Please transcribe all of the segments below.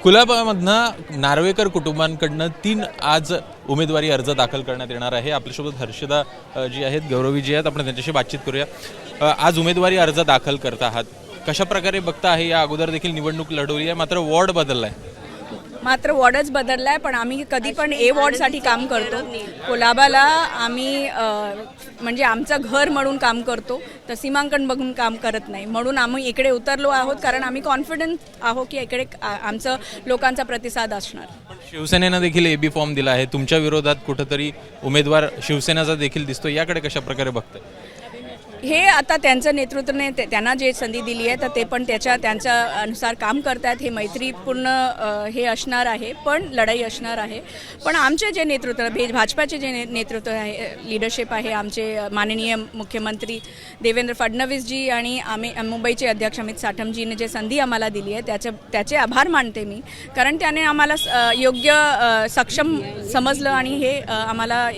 कुलाबामधनं नार्वेकर कुटुंबांकडनं 3 आज उमेदवारी अर्ज दाखल करण्यात येणार आहे। आपल्यासोबत हर्षदा जी आहेत, गौरवी जी आहेत, आपण त्यांच्याशी बातचीत करूया। आज उमेदवारी अर्ज दाखल करत आहात, कशा प्रकारे बघता आहे? या अगोदर देखील निवडणूक लढवली आहे, मात्र वॉर्ड बदललाय। मात्र वॉर्डच बदललाय, पण आम्ही कधी पण ए वॉर्डसाठी काम करतो। कोलाबाला आम्ही म्हणजे आमचं घर म्हणून काम करतो, तर सीमांकन बघून काम करत नाही। म्हणून आम्ही इकडे उतरलो आहोत, कारण आम्ही कॉन्फिडंट आहोत की इकडे आमचं लोकांचा प्रतिसाद असणार। शिवसेनेनं देखील एबी फॉर्म दिला आहे, तुमच्या विरोधात कुठेतरी उमेदवार शिवसेनेचा देखील दिसतो, याकडे कशा प्रकारे बघताय? हे आता त्यांचं नेतृत्वाने त्यांना जे संधी दिली आहे, तर ते पण त्यांच्या अनुसार काम करतात। हे मैत्रीपूर्ण हे असणार आहे, पण लढाई असणार आहे। पण आमचे जे नेतृत्व, भाजपाचे जे नेतृत्व आहे, लिडरशिप आहे, आमचे माननीय मुख्यमंत्री देवेंद्र फडणवीसजी आणि मुंबईचे अध्यक्ष अमित साठमजीने जे संधी आम्हाला दिली आहे, त्याचे आभार मानते मी, कारण त्याने आम्हाला योग्य सक्षम समजलं आणि हे आम्हाला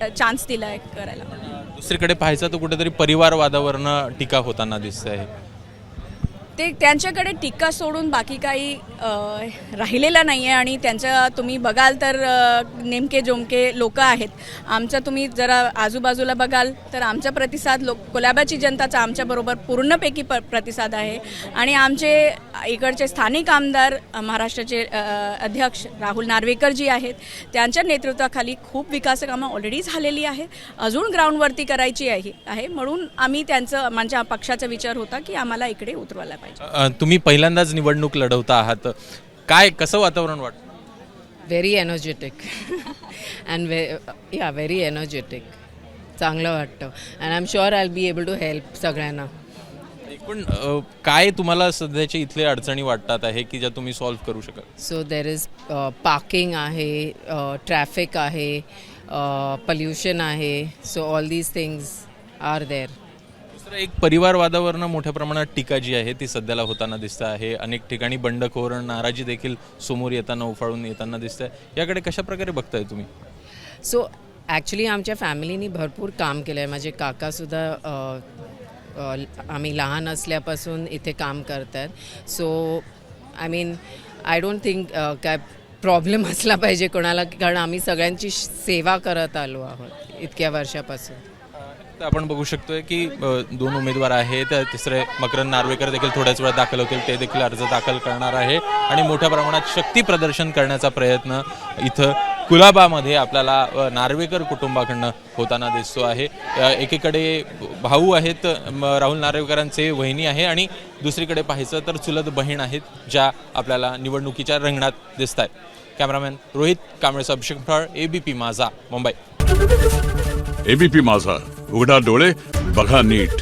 चान्स दिला आहे करायला। दुसरीकडे पाहायचं तर कुठेतरी परिवारवादावरनं टीका होताना दिसते आहे। ते त्यांच्याकडे टीका सोडून बाकी काही राहिलेलं नाही आहे, आणि त्यांचं तुम्ही बघाल तर नेमके जोमके लोक आहेत। आमचं तुम्ही जरा आजूबाजूला बघाल तर आमचा प्रतिसाद कोलाबाची जनताचा आमच्याबरोबर पूर्णपैकी प्रतिसाद आहे। आणि आमचे इकडचे स्थानिक आमदार, महाराष्ट्राचे अध्यक्ष राहुल नार्वेकर जी आहेत, त्यांच्या नेतृत्वाखाली खूप विकास कामं ऑलरेडी झालेली आहे, अजून ग्राउंडवरती करायची आहे। म्हणून आम्ही माझ्या पक्षाचा विचार होता की आम्हाला इकडे उतरवायला। तुम्ही पहिल्यांदाच निवडणूक लढवता आहात, काय कसं वातावरण वाटतं? Very energetic and very energetic, चांगलं वाटतं। And I am sure I will be able to help सगळ्यांना। पण काय तुम्हाला सध्याच्या इथले अडचणी वाटतात आहे की ज्या तुम्ही सॉल्व्ह करू शकाल? सो देर इज पार्किंग आहे, ट्रॅफिक आहे, पल्युशन आहे, so all these things are there. एक परिवारवादावरनं मोठ्या प्रमाणात टीका जी आहे ती सध्याला होताना दिसत आहे। अनेक ठिकाणी बंडखोर नाराजी देखील समोर येताना, उफाळून येताना दिसत आहे, याकडे कशा प्रकारे बघताय तुम्ही? सो ॲक्च्युली आमच्या फॅमिलीनी भरपूर काम केलं आहे। माझे काकासुद्धा आम्ही लहान असल्यापासून इथे काम करतात। So I mean I don't think काय प्रॉब्लेम असला पाहिजे कोणाला, कारण आम्ही सगळ्यांची सेवा करत आलो आहोत इतक्या वर्षापासून। आपण बघू शकतोय की 2 उमेदवार आहेत, तिसरे मकरंद नार्वेकर देखील थोड्याच वेळात दाखल होतील, ते देखील अर्ज दाखल करणार आहे आणि मोठ्या प्रमाणात शक्ती प्रदर्शन करण्याचा प्रयत्न इथं कुलाबामध्ये आपल्याला नार्वेकर कुटुंबाकडनं होताना दिसतो आहे। एकीकडे भाऊ आहेत, राहुल नार्वेकरांचे वहिनी आहे, आणि दुसरीकडे पाहायचं तर चुलत बहीण आहेत, ज्या आपल्याला निवडणुकीच्या रिंगणात दिसत आहेत। कॅमेरामॅन रोहित कांबळेसह अभिषेक फळ, एबीपी माझा, मुंबई। एबीपी माझा, उघडा डोळे बघा नीट।